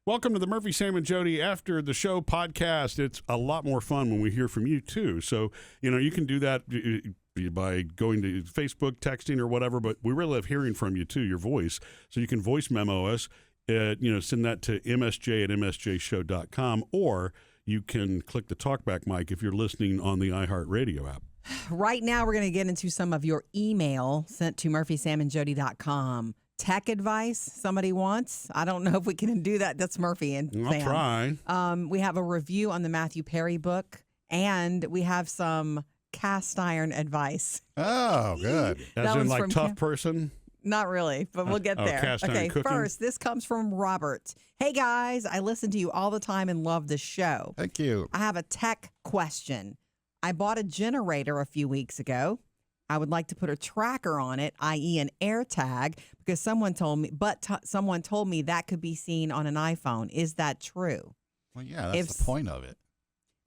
Welcome to the Murphy, Sam, and Jodi After the Show podcast. It's a lot more fun when we hear from you, too. So, you can do that by going to Facebook, texting, or whatever, but we really love hearing from you, too, your voice. So you can voice memo us, send that to msj@msjshow.com, or you can click the talkback mic if you're listening on the iHeartRadio app. Right now, we're going to get into some of your email sent to murphysamandjodi.com. Tech advice somebody wants. I don't know if we can do that. That's Murphy and I'll Sam. try. We have a review on the Matthew Perry book, and we have some cast iron advice. Oh, good. As in, like, tough Cam. person? Not really, but we'll get there. Cast iron cooking? First, this comes from Robert. Hey, guys, I listen to you all the time and love the show. Thank you. I have a tech question. I bought a generator a few weeks ago. I would like to put a tracker on it, i.e. an AirTag, because someone told me that could be seen on an iPhone. Is that true? Well, yeah, that's the point of it.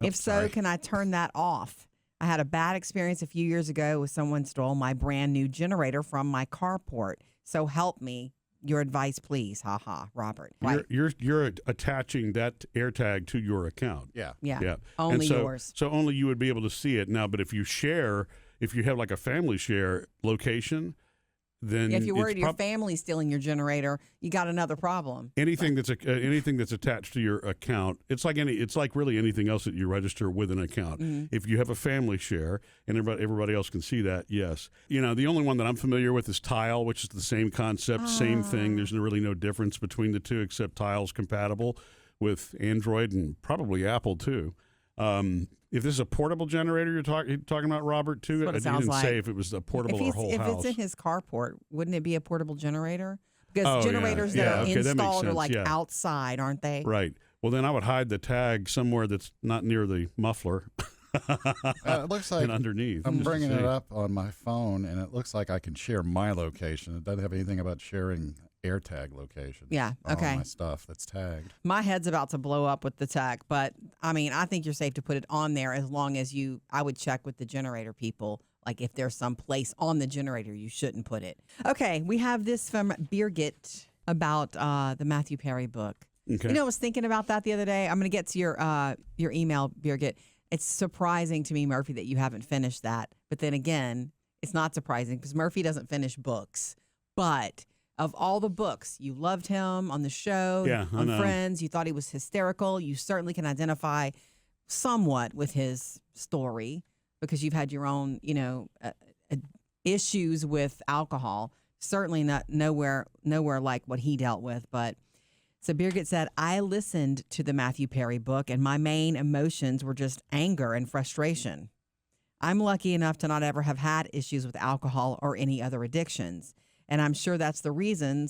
If so, can I turn that off? I had a bad experience a few years ago with someone stole my brand new generator from my carport. So help me. Your advice, please. Ha ha, Robert. You're attaching that AirTag to your account. Yeah. Only yours. So only you would be able to see it now. But if you have like a family share location, then if you're worried your family's stealing your generator, you got another problem. Anything that's attached to your account, it's like really anything else that you register with an account. Mm-hmm. If you have a family share and everybody else can see that, yes. The only one that I'm familiar with is Tile, which is the same concept, same thing. There's really no difference between the two, except Tile's compatible with Android and probably Apple too. If this is a portable generator you're talking about, Robert, too, That's what it you didn't sounds say like. if it was a portable or whole house. If it's in his carport, wouldn't it be a portable generator? Because generators that are installed are like outside, aren't they? Right. Well, then I would hide the tag somewhere that's not near the muffler. It looks like and underneath. I'm bringing it up on my phone, and it looks like I can share my location. It doesn't have anything about sharing AirTag locations. Yeah, okay. All my stuff that's tagged. My head's about to blow up with the tag, but I think you're safe to put it on there as long as I would check with the generator people. Like if there's some place on the generator you shouldn't put it. Okay, we have this from Birgit about the Matthew Perry book. Okay. I was thinking about that the other day. I'm going to get to your email, Birgit. It's surprising to me, Murphy, that you haven't finished that. But then again, it's not surprising because Murphy doesn't finish books. But of all the books, you loved him on the show, on Friends. You thought he was hysterical. You certainly can identify somewhat with his story because you've had your own, issues with alcohol. Certainly not nowhere like what he dealt with. But so Birgit said, I listened to the Matthew Perry book, and my main emotions were just anger and frustration. I'm lucky enough to not ever have had issues with alcohol or any other addictions. And I'm sure that's the reason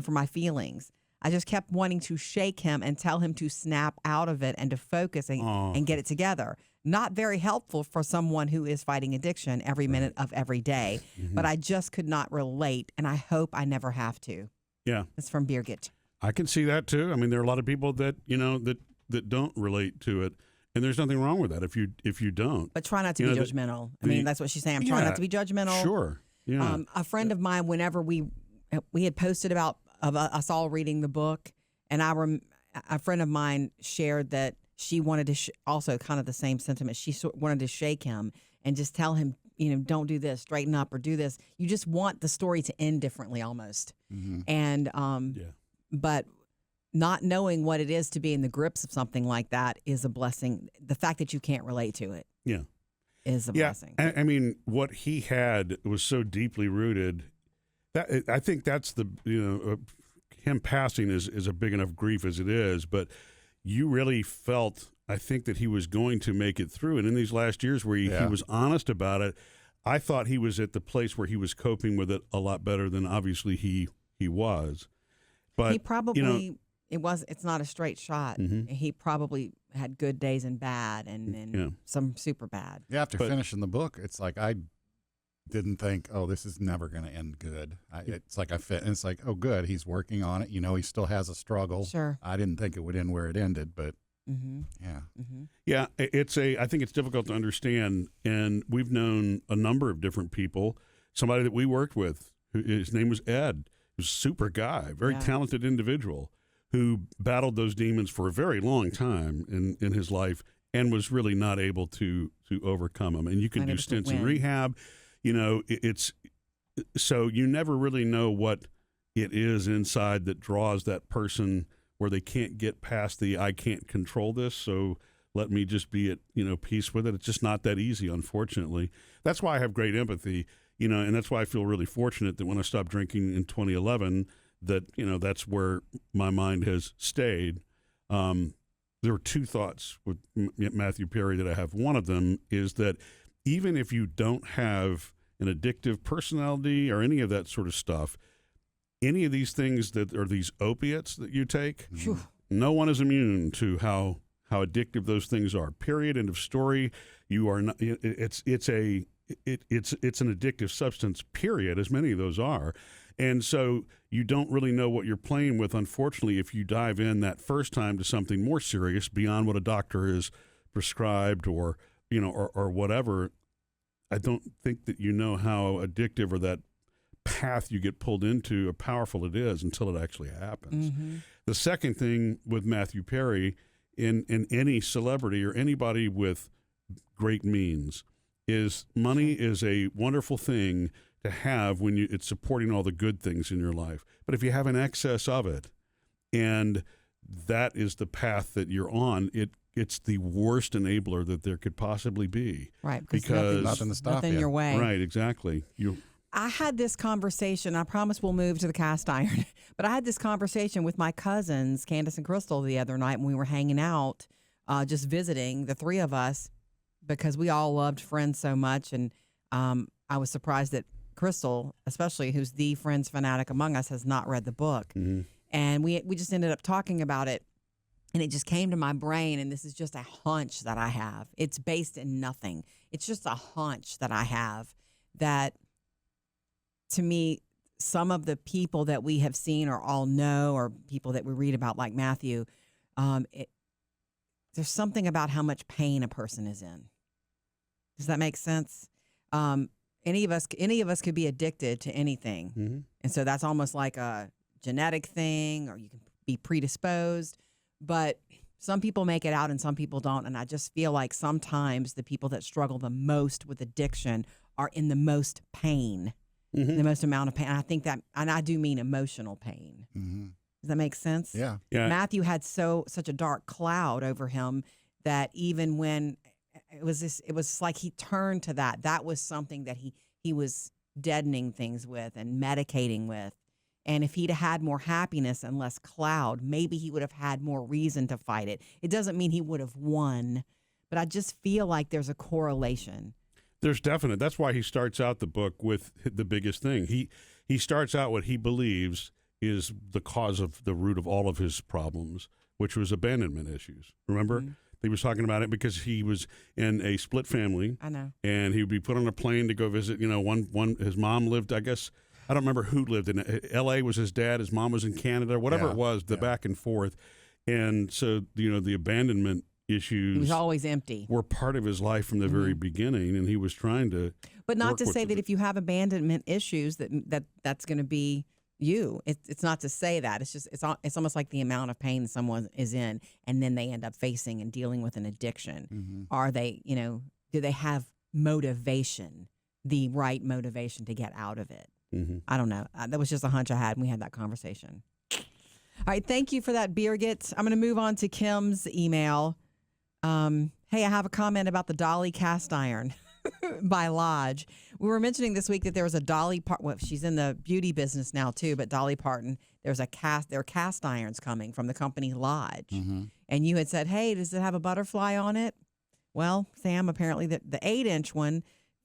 for my feelings. I just kept wanting to shake him and tell him to snap out of it and to focus and get it together. Not very helpful for someone who is fighting addiction every minute of every day. Mm-hmm. But I just could not relate, and I hope I never have to. Yeah. That's from Birgit. I can see that too. I mean, there are a lot of people that that don't relate to it, and there's nothing wrong with that if you don't. But try not to be judgmental. I mean, that's what she's saying. I'm trying not to be judgmental. Sure. Yeah. A friend of mine, whenever we had posted about us all reading the book, and a friend of mine shared that she wanted to also kind of the same sentiment. She wanted to shake him and just tell him, don't do this, straighten up, or do this. You just want the story to end differently, almost. Mm-hmm. And but not knowing what it is to be in the grips of something like that is a blessing. The fact that you can't relate to it. Yeah. Is a blessing. I mean, what he had was so deeply rooted that I think that's him passing is a big enough grief as it is, but you really felt, I think, that he was going to make it through. And in these last years where he was honest about it, I thought he was at the place where he was coping with it a lot better than obviously he was. But he probably it's not a straight shot. Mm-hmm. He probably had good days and bad and some super bad. Yeah, after finishing the book, it's like I didn't think, oh, this is never going to end good. It's like and it's like, oh, good, he's working on it. He still has a struggle. Sure. I didn't think it would end where it ended, but yeah. Mm-hmm. Yeah, I think it's difficult to understand, and we've known a number of different people. Somebody that we worked with, his name was Ed. He was a super guy, very talented individual, who battled those demons for a very long time in his life and was really not able to overcome them. And you can do stints in rehab. You know, it's so you never really know what it is inside that draws that person where they can't get past the I can't control this, so let me just be at peace with it. It's just not that easy, unfortunately. That's why I have great empathy, and that's why I feel really fortunate that when I stopped drinking in 2011, that that's where my mind has stayed. There were two thoughts with Matthew Perry that I have. One of them is that even if you don't have an addictive personality or any of that sort of stuff, any of these things that are these opiates that you take, no one is immune to how addictive those things are. Period. End of story. You are not. It's an addictive substance. Period. As many of those are, and so you don't really know what you're playing with. Unfortunately, if you dive in that first time to something more serious beyond what a doctor has prescribed, or whatever, I don't think that you know how addictive or that path you get pulled into, how powerful it is until it actually happens. Mm-hmm. The second thing with Matthew Perry, in any celebrity or anybody with great means, is money is a wonderful thing to have when it's supporting all the good things in your life. But if you have an excess of it, and that is the path that you're on, it's the worst enabler that there could possibly be. Right, because nothing to stop nothing you. Your way. Right, exactly. I had this conversation. I promise we'll move to the cast iron. But I had this conversation with my cousins, Candace and Crystal, the other night when we were hanging out, just visiting, the three of us, because we all loved Friends so much. And I was surprised that Crystal, especially, who's the Friends fanatic among us, has not read the book. Mm-hmm. And we just ended up talking about it. And it just came to my brain, and this is just a hunch that I have. It's based in nothing. It's just a hunch that I have that, to me, some of the people that we have seen or all know, or people that we read about like Matthew, there's something about how much pain a person is in. Does that make sense? Any of us could be addicted to anything. Mm-hmm. And so that's almost like a genetic thing, or you can be predisposed. But some people make it out and some people don't. And I just feel like sometimes the people that struggle the most with addiction are in the most pain. Mm-hmm. The most amount of pain. And I think that, and I do mean emotional pain. Mm-hmm. Does that make sense? Yeah. Matthew had such a dark cloud over him that even when it was like he turned to that. That was something that he was deadening things with and medicating with. And if he'd had more happiness and less cloud, maybe he would have had more reason to fight it. It doesn't mean he would have won, but I just feel like there's a correlation. There's definite. That's why he starts out the book with the biggest thing. He starts out what he believes is the cause of the root of all of his problems, which was abandonment issues. Remember? Mm-hmm. He was talking about it because he was in a split family. I know. And he would be put on a plane to go visit, his mom lived, I guess, I don't remember who lived in L.A. was his dad. His mom was in Canada, whatever it was, the back and forth. And so, the abandonment issues. He was always empty. Were part of his life from the very beginning, and he was trying to. But not to say that if you have abandonment issues that's going to be you. It's not to say that. It's just it's almost like the amount of pain someone is in, and then they end up facing and dealing with an addiction. Mm-hmm. Are they, do they have motivation, the right motivation to get out of it? Mm-hmm. I don't know. That was just a hunch I had when we had that conversation. All right. Thank you for that, Birgit. I'm going to move on to Kim's email. Hey, I have a comment about the Dolly cast iron by Lodge. We were mentioning this week that there was a Dolly Parton. Well, she's in the beauty business now too, but Dolly Parton, there are cast irons coming from the company Lodge. Mm-hmm. And you had said, hey, does it have a butterfly on it? Well, Sam, apparently the 8-inch one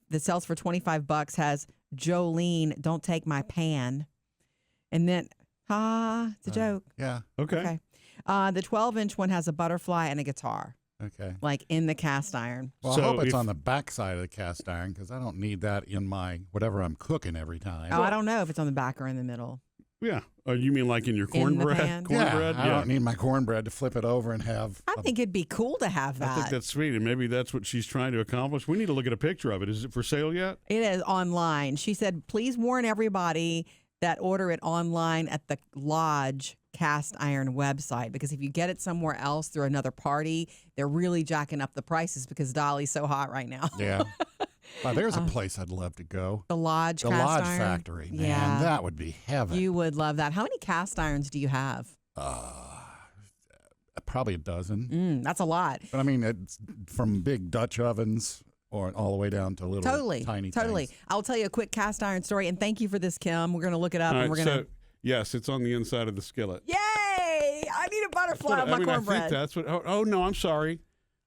that sells for $25 has Jolene, don't take my pan. And then, it's a joke. Yeah. Okay. The 12-inch one has a butterfly and a guitar. Okay. Like in the cast iron. Well, I hope it's on the back side of the cast iron, because I don't need that in my whatever I'm cooking every time. Oh, I don't know if it's on the back or in the middle. Yeah. Oh, you mean like in your cornbread? Cornbread? Yeah. I don't need my cornbread to flip it over and have. I think it'd be cool to have that. I think that's sweet, and maybe that's what she's trying to accomplish. We need to look at a picture of it. Is it for sale yet? It is online. She said, please warn everybody that order it online at the Lodge cast iron website, because if you get it somewhere else through another party, they're really jacking up the prices because Dolly's so hot right now. Yeah. There's a place I'd love to go. The Lodge The cast Lodge iron Factory. Man, Yeah. that would be heaven. You would love that. How many cast irons do you have? Probably a dozen. That's a lot. But I mean, it's from big Dutch ovens or all the way down to little tiny Totally. things. I'll tell you a quick cast iron story, and thank you for this, Kim. We're going to look it up, All and right, we're going to. so, yes, it's on the inside of the skillet. Yay! I need a butterfly on my I think cornbread. that's what. Oh, no, I'm sorry.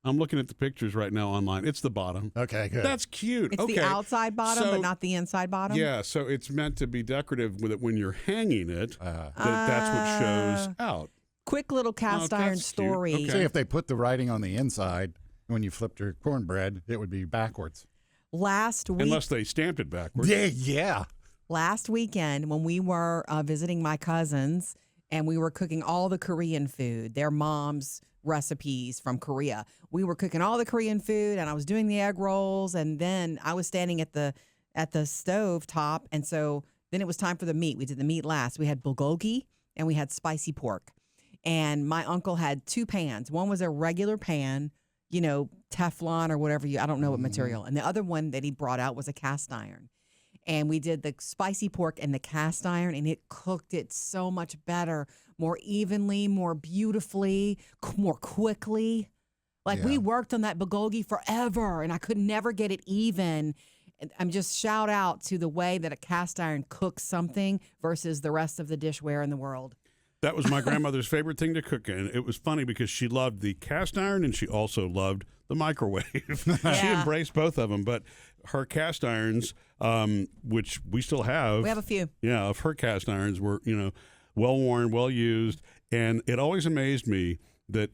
I'm looking at the pictures right now online. It's the bottom. Okay, good. That's cute. It's okay. the outside bottom, So- but not the inside bottom. Yeah, so it's meant to be decorative with it when you're hanging it. That's what shows out. Quick little cast Oh, iron that's cute. story. Okay. See, if they put the writing on the inside, when you flipped your cornbread, it would be backwards. Last week, Unless they stamped it backwards. Yeah. last weekend when we were visiting my cousins and we were cooking all the Korean food, their mom's recipes from Korea. We were cooking all the Korean food, and I was doing the egg rolls, and then I was standing at the stove top, and so then it was time for the meat. We did the meat last. We had bulgogi and we had spicy pork. And my uncle had 2 pans. One was a regular pan, Teflon or whatever I don't know what material. And the other one that he brought out was a cast iron. And we did the spicy pork and the cast iron, and it cooked it so much better, more evenly, more beautifully, more quickly. Like we worked on that bulgogi forever, and I could never get it even. I'm just shout out to the way that a cast iron cooks something versus the rest of the dishware in the world. That was my grandmother's favorite thing to cook in. It was funny because she loved the cast iron and she also loved the microwave. She embraced both of them, but her cast irons, which we still have. We have a few. Yeah, of her cast irons were, well worn, well used. And it always amazed me that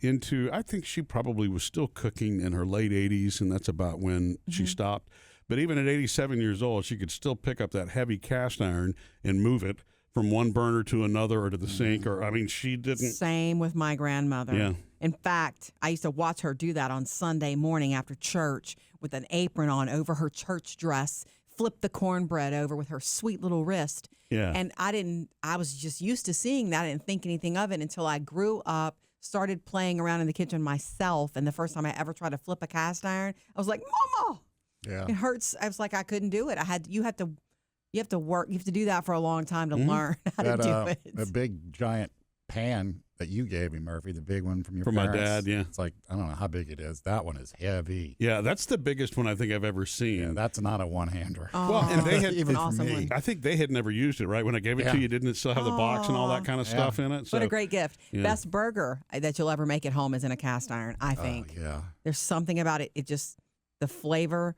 I think she probably was still cooking in her late 80s, and that's about when she stopped. But even at 87 years old, she could still pick up that heavy cast iron and move it from one burner to another or to the sink. She didn't. Same with my grandmother. Yeah. In fact, I used to watch her do that on Sunday morning after church with an apron on over her church dress, flip the cornbread over with her sweet little wrist. Yeah. And I was just used to seeing that. I didn't think anything of it until I grew up, started playing around in the kitchen myself. And the first time I ever tried to flip a cast iron, I was like, Mama, it hurts. I was like, I couldn't do it. You have to work. You have to do that for a long time to learn how to do it. A big giant pan that you gave me, Murphy, the big one from your From parents. my dad, yeah. It's like, I don't know how big it is. That one is heavy. Yeah, that's the biggest one I think I've ever seen. Yeah, that's not a one-hander. Well, and they had even awesome for me. one. I think they had never used it, right? When I gave it to you, didn't it still have the box and all that kind of stuff in it? So, What a great gift. Yeah. Best burger that you'll ever make at home is in a cast iron, I think. Yeah. There's something about it. It just, the flavor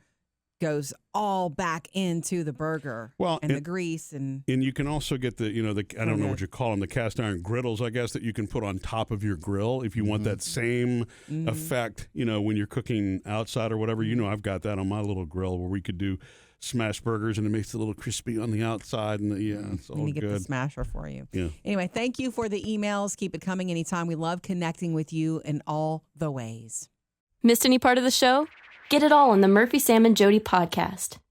goes all back into the burger. Well, and the grease and you can also get the I don't know what you call them, the cast iron griddles, I guess, that you can put on top of your grill if you want that same effect, when you're cooking outside or whatever. I've got that on my little grill where we could do smash burgers and it makes it a little crispy on the outside and it's all we good. get the smasher for you. Yeah. Anyway, thank you for the emails. Keep it coming anytime. We love connecting with you in all the ways. Missed any part of the show? Get it all on the Murphy, Sam, and Jodi podcast.